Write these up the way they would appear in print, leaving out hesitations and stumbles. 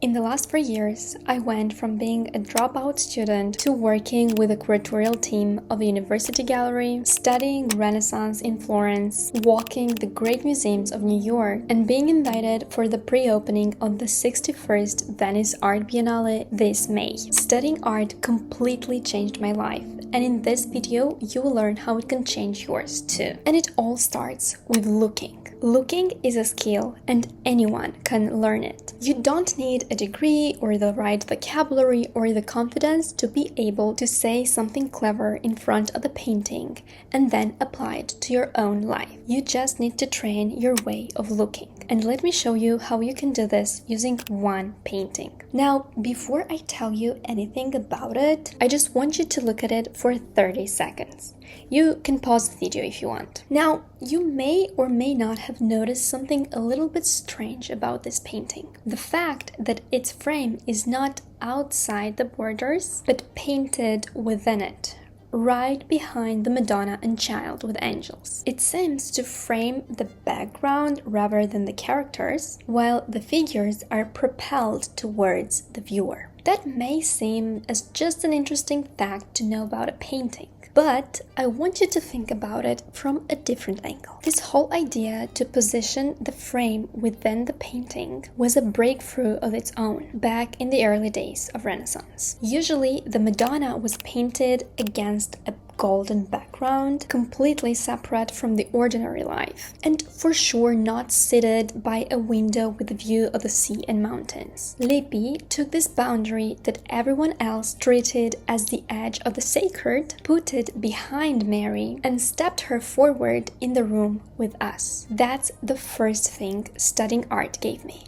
In the last 4 years, I went from being a dropout student to working with a curatorial team of a university gallery, studying Renaissance in Florence, walking the great museums of New York, and being invited for the pre-opening of the 61st Venice Art Biennale this May. Studying art completely changed my life, and in this video, you will learn how it can change yours too. And it all starts with looking. Looking is a skill, and anyone can learn it. You don't need a degree or the right vocabulary or the confidence to be able to say something clever in front of the painting and then apply it to your own life. You just need to train your way of looking. And let me show you how you can do this using one painting. Now, before I tell you anything about it, I just want you to look at it for 30 seconds. You can pause the video if you want. Now, you may or may not have noticed something a little bit strange about this painting. The fact that its frame is not outside the borders, but painted within it, right behind the Madonna and Child with angels. It seems to frame the background rather than the characters, while the figures are propelled towards the viewer. That may seem as just an interesting fact to know about a painting, but I want you to think about it from a different angle. This whole idea to position the frame within the painting was a breakthrough of its own back in the early days of Renaissance. Usually, the Madonna was painted against a golden background, completely separate from the ordinary life, and for sure not seated by a window with a view of the sea and mountains. Lippi took this boundary that everyone else treated as the edge of the sacred, put it behind Mary, and stepped her forward in the room with us. That's the first thing studying art gave me: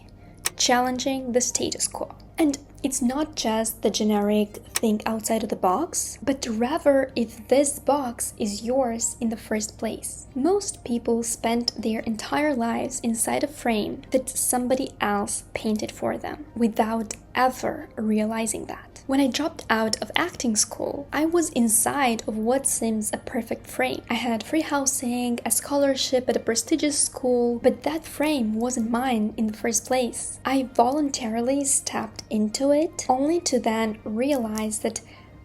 challenging the status quo. And it's not just the generic think outside of the box, but rather if this box is yours in the first place. Most people spend their entire lives inside a frame that somebody else painted for them without ever realizing that. When I dropped out of acting school, I was inside of what seems a perfect frame. I had free housing, a scholarship at a prestigious school, but that frame wasn't mine in the first place. I voluntarily stepped into it, only to then realize that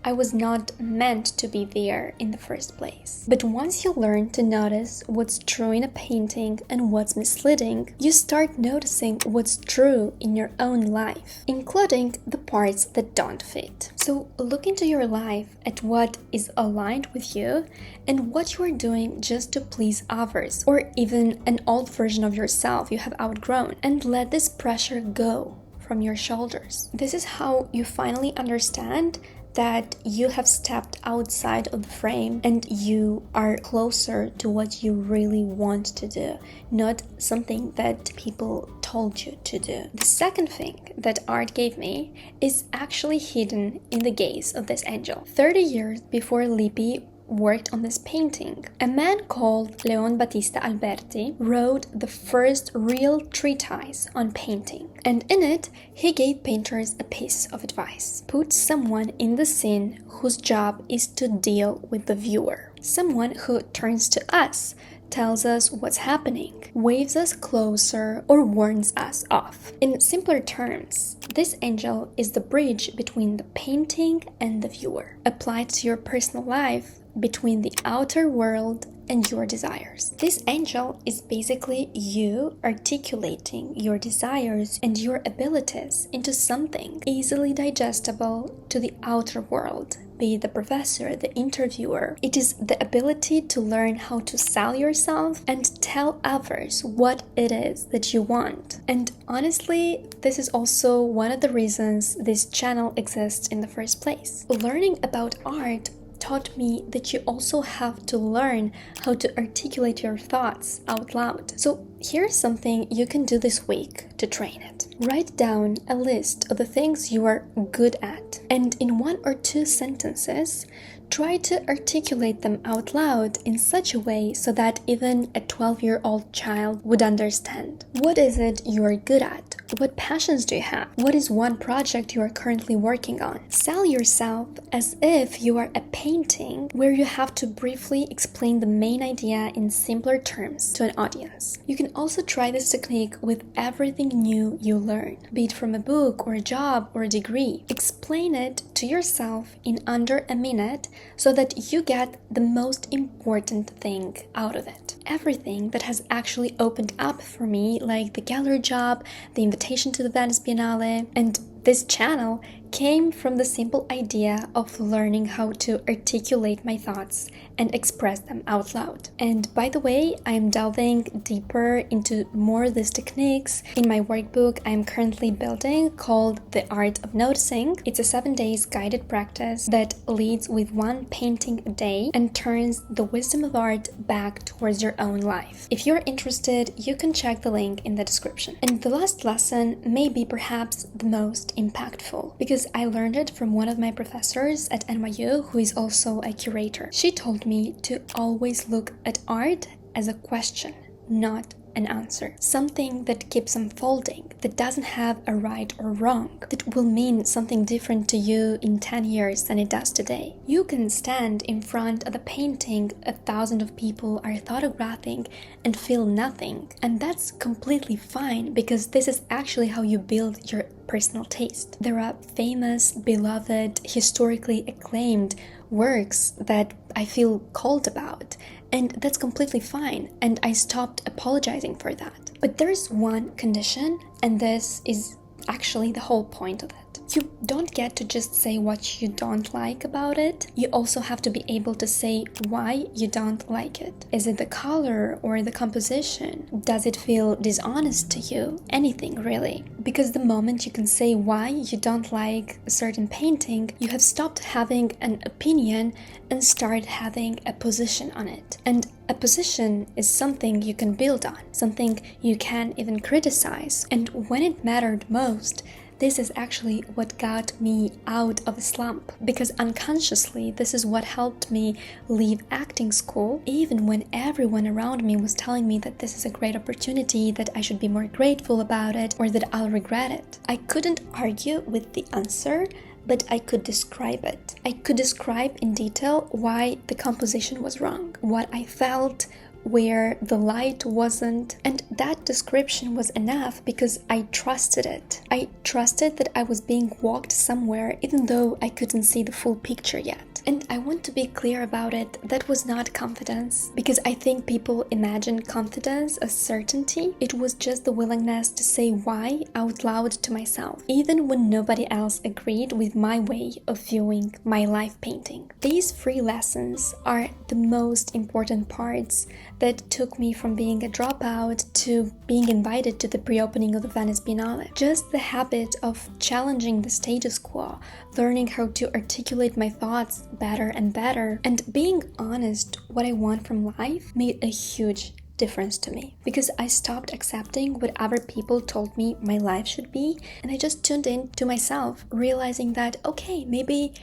I was not meant to be there in the first place. But once you learn to notice what's true in a painting and what's misleading, you start noticing what's true in your own life, including the parts that don't fit. So look into your life at what is aligned with you and what you are doing just to please others, or even an old version of yourself you have outgrown, and let this pressure go from your shoulders. This is how you finally understand that you have stepped outside of the frame and you are closer to what you really want to do, not something that people told you to do. The second thing that art gave me is actually hidden in the gaze of this angel. 30 years before Lippi worked on this painting, a man called Battista Alberti wrote the first real treatise on painting, and in it he gave painters a piece of advice: put someone in the scene whose job is to deal with the viewer, someone who turns to us, tells us what's happening, waves us closer, or warns us off. In simpler terms, this angel is the bridge between the painting and the viewer, applied to your personal life, between the outer world and your desires. This angel is basically you articulating your desires and your abilities into something easily digestible to the outer world, be it the professor, the interviewer. It is the ability to learn how to sell yourself and tell others what it is that you want. And honestly, this is also one of the reasons this channel exists in the first place. Learning about art taught me that you also have to learn how to articulate your thoughts out loud. So here's something you can do this week to train it. Write down a list of the things you are good at, and in 1 or 2 sentences, try to articulate them out loud in such a way so that even a 12-year-old child would understand. What is it you are good at? What passions do you have? What is one project you are currently working on? Sell yourself as if you are a painting where you have to briefly explain the main idea in simpler terms to an audience. You can also try this technique with everything new you learn, be it from a book or a job or a degree. Explain it to yourself in under a minute so that you get the most important thing out of it. Everything that has actually opened up for me, like the gallery job, the invitation to the Venice Biennale, and this channel came from the simple idea of learning how to articulate my thoughts and express them out loud. And by the way, I am delving deeper into more of these techniques in my workbook I am currently building called The Art of Noticing. It's a 7 days guided practice that leads with one painting a day and turns the wisdom of art back towards your own life. If you're interested, you can check the link in the description. And the last lesson may be perhaps the most impactful because I learned it from one of my professors at NYU who is also a curator. She told me to always look at art as a question, not an answer. Something that keeps unfolding, that doesn't have a right or wrong, that will mean something different to you in 10 years than it does today. You can stand in front of a painting 1,000 of people are photographing and feel nothing. And that's completely fine because this is actually how you build your personal taste. There are famous, beloved, historically acclaimed works that I feel cold about, and that's completely fine, and I stopped apologizing for that. But there's one condition, and this is actually the whole point of it. You don't get to just say what you don't like about it. You also have to be able to say why you don't like it. Is it the color or the composition? Does it feel dishonest to you? Anything really. Because the moment you can say why you don't like a certain painting, you have stopped having an opinion and start having a position on it. And a position is something you can build on, something you can even criticize. And when it mattered most, this is actually what got me out of a slump, because unconsciously this is what helped me leave acting school, even when everyone around me was telling me that this is a great opportunity, that I should be more grateful about it, or that I'll regret it. I couldn't argue with the answer, but I could describe it. I could describe in detail why the composition was wrong, what I felt, where the light wasn't, and that description was enough because I trusted it. I trusted that I was being walked somewhere even though I couldn't see the full picture yet. And I want to be clear about it, that was not confidence, because I think people imagine confidence as certainty. It was just the willingness to say why out loud to myself, even when nobody else agreed with my way of viewing my life painting. These free lessons are the most important parts that took me from being a dropout to being invited to the pre-opening of the Venice Biennale. Just the habit of challenging the status quo, learning how to articulate my thoughts better and better, and being honest what I want from life made a huge difference to me, because I stopped accepting what other people told me my life should be, and I just tuned in to myself, realizing that okay, maybe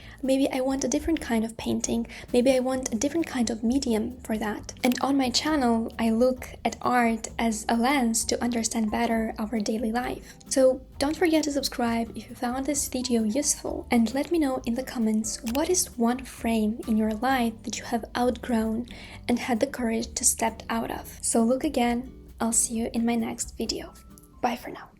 I want a different kind of painting, maybe I want a different kind of medium for that. And on my channel I look at art as a lens to understand better our daily life. So don't forget to subscribe if you found this video useful, and let me know in the comments what is one frame in your life that you have outgrown and had the courage to step out of. So look again, I'll see you in my next video. Bye for now.